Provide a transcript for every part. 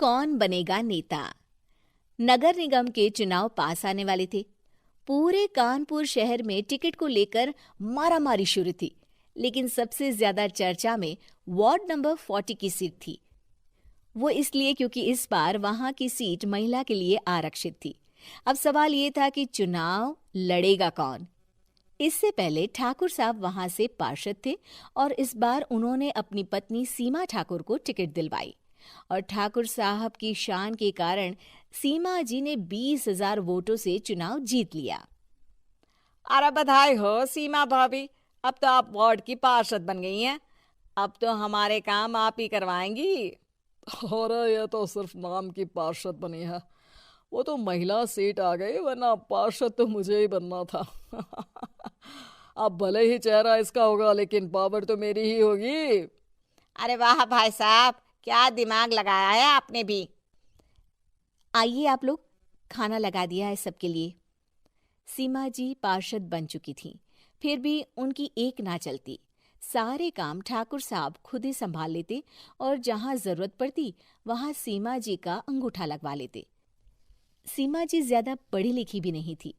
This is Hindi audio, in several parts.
कौन बनेगा नेता। नगर निगम के चुनाव पास आने वाले थे। पूरे कानपुर शहर में टिकट को लेकर मारामारी शुरू थी, लेकिन सबसे ज्यादा चर्चा में वार्ड नंबर 40 की सीट थी। वो इसलिए क्योंकि इस बार वहां की सीट महिला के लिए आरक्षित थी। अब सवाल ये था कि चुनाव लड़ेगा कौन। इससे पहले ठाकुर साहब वहां से पार्षद थे और इस बार उन्होंने अपनी पत्नी सीमा ठाकुर को टिकट दिलवाई और ठाकुर साहब की शान के कारण सीमा जी ने 20,000 वोटों से चुनाव जीत लिया। अरे बधाई हो सीमा भाभी, अब तो आप वार्ड की पार्षद बन गई हैं। अब तो हमारे काम आप ही करवाएंगी। अरे ये तो सिर्फ नाम की पार्षद बनी है, वो तो महिला सीट आ गई, वरना पार्षद तो मुझे ही बनना था। अब भले ही चेहरा इसका होगा, लेकिन पावर तो मेरी ही होगी। अरे वाह भाई साहब, क्या दिमाग लगाया है आपने भी। आइए आप लोग, खाना लगा दिया है सबके लिए। सीमा जी पार्षद बन चुकी थीं, फिर भी उनकी एक ना चलती। सारे काम ठाकुर साहब खुद ही संभाल लेते और जहां जरूरत पड़ती वहां सीमा जी का अंगूठा लगवा लेते। सीमा जी ज्यादा पढ़ी लिखी भी नहीं थी।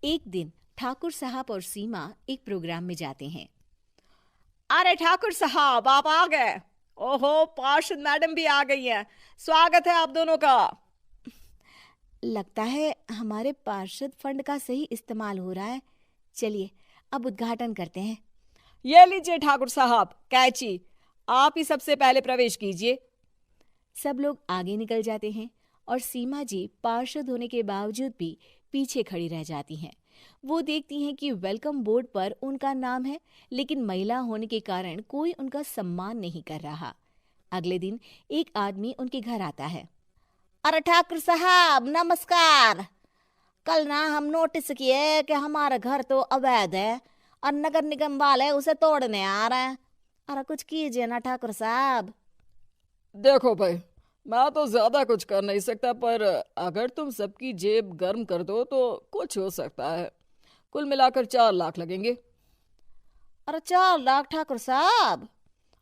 एक दिन ठाकुर साहब और सीमा एक प्रोग्राम में जाते हैं। अरे ठाकुर साहब, आप आ गए। ओहो, पार्षद मैडम भी आ गई हैं। स्वागत है आप दोनों का। लगता है हमारे पार्षद फंड का सही इस्तेमाल हो रहा है। चलिए अब उद्घाटन करते हैं। ये लीजिए ठाकुर साहब कैची, आप ही सबसे पहले प्रवेश कीजिए। सब लोग आगे निकल जाते हैं और सीमा जी पार्षद होने के बावजूद भी पीछे खड़ी रह जाती हैं। वो देखती हैं कि वेलकम बोर्ड पर उनका नाम है, लेकिन महिला होने के कारण कोई उनका सम्मान नहीं कर रहा। अगले दिन एक आदमी उनके घर आता है। अरे ठाकुर साहब नमस्कार। कल ना हम नोटिस किए कि हमारा घर तो अवैध है और नगर निगम वाले उसे तोड़ने आ रहे हैं। अरे कुछ कीजिए ना ठाकुर साहब। देखो भाई, मैं तो ज्यादा कुछ कर नहीं सकता, पर अगर तुम सबकी जेब गर्म कर दो तो कुछ हो सकता है। कुल मिलाकर 4 लाख लगेंगे। अरे 4 लाख ठाकुर साहब?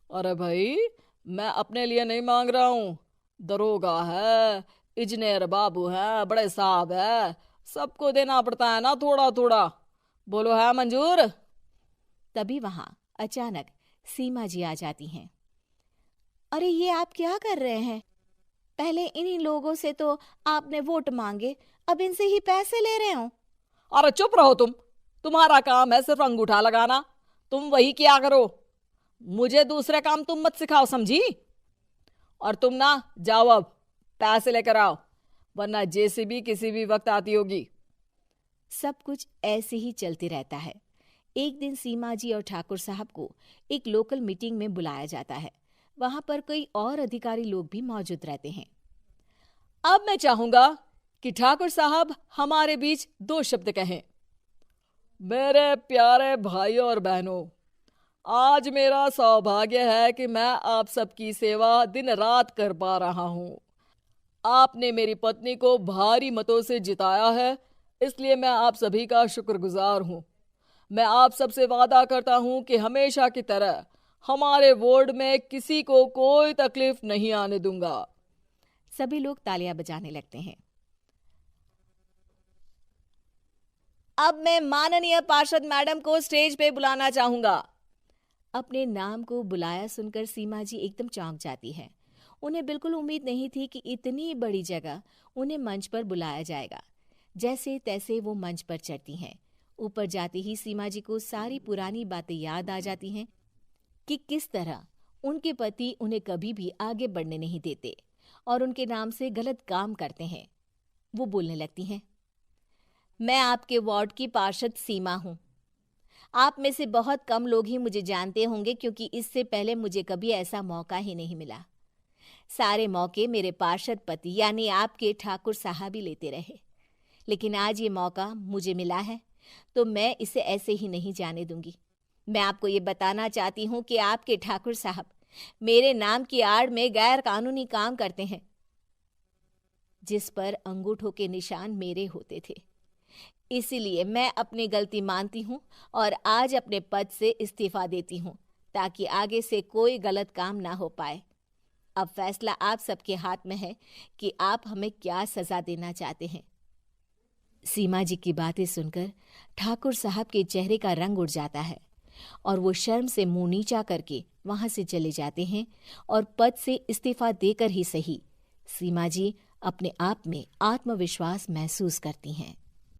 अरे भाई, मैं अपने लिए नहीं मांग रहा हूँ। दरोगा है, इंजीनियर बाबू है, बड़े साहब है, सबको देना पड़ता है ना थोड़ा थोड़ा। बोलो है मंजूर? तभी वहां अचानक सीमा जी आ जाती हैं। अरे ये आप क्या कर रहे हैं? पहले इन्हीं लोगों से तो आपने वोट मांगे, अब इनसे ही पैसे ले रहे हो। अरे चुप रहो तुम। तुम्हारा काम है सिर्फ अंगूठा लगाना, तुम वही किया करो। मुझे दूसरे काम तुम मत सिखाओ, समझी? और तुम ना जाओ, अब पैसे लेकर आओ, वरना जेसीबी किसी भी वक्त आती होगी। सब कुछ ऐसे ही चलते रहता है। एक दिन सीमा जी और ठाकुर साहब को एक लोकल मीटिंग में बुलाया जाता है। वहां पर कई और अधिकारी लोग भी मौजूद रहते हैं। अब मैं चाहूंगा कि ठाकुर साहब हमारे बीच 2 शब्द कहें। मेरे प्यारे भाइयों और बहनों, आज मेरा सौभाग्य है कि मैं आप सबकी सेवा दिन रात कर पा रहा हूँ। आपने मेरी पत्नी को भारी मतों से जिताया है, इसलिए मैं आप सभी का शुक्रगुजार हूँ। मैं आप सबसे वादा करता हूँ कि हमेशा की तरह हमारे वार्ड में किसी को कोई तकलीफ नहीं आने दूंगा। सभी लोग तालियां बजाने लगते हैं। अब मैं माननीय पार्षद मैडम को स्टेज पे बुलाना चाहूंगा। अपने नाम को बुलाया सुनकर सीमा जी एकदम चौंक जाती है। उन्हें बिल्कुल उम्मीद नहीं थी कि इतनी बड़ी जगह उन्हें मंच पर बुलाया जाएगा। जैसे तैसे वो मंच पर चढ़ती हैं। ऊपर जाते ही सीमा जी को सारी पुरानी बातें याद आ जाती हैं कि किस तरह उनके पति उन्हें कभी भी आगे बढ़ने नहीं देते और उनके नाम से गलत काम करते हैं। वो बोलने लगती हैं। मैं आपके वार्ड की पार्षद सीमा हूं। आप में से बहुत कम लोग ही मुझे जानते होंगे, क्योंकि इससे पहले मुझे कभी ऐसा मौका ही नहीं मिला। सारे मौके मेरे पार्षद पति यानी आपके ठाकुर साहब ही लेते रहे, लेकिन आज ये मौका मुझे मिला है तो मैं इसे ऐसे ही नहीं जाने दूंगी। मैं आपको ये बताना चाहती हूँ कि आपके ठाकुर साहब मेरे नाम की आड़ में गैर कानूनी काम करते हैं, जिस पर अंगूठों के निशान मेरे होते थे। इसीलिए मैं अपनी गलती मानती हूँ और आज अपने पद से इस्तीफा देती हूँ, ताकि आगे से कोई गलत काम ना हो पाए। अब फैसला आप सबके हाथ में है कि आप हमें क्या सजा देना चाहते हैं। सीमा जी की बातें सुनकर ठाकुर साहब के चेहरे का रंग उड़ जाता है और वो शर्म से मुंह नीचा करके वहां से चले जाते हैं और पद से इस्तीफा देकर ही सही सीमा जी अपने आप में आत्मविश्वास महसूस करती हैं।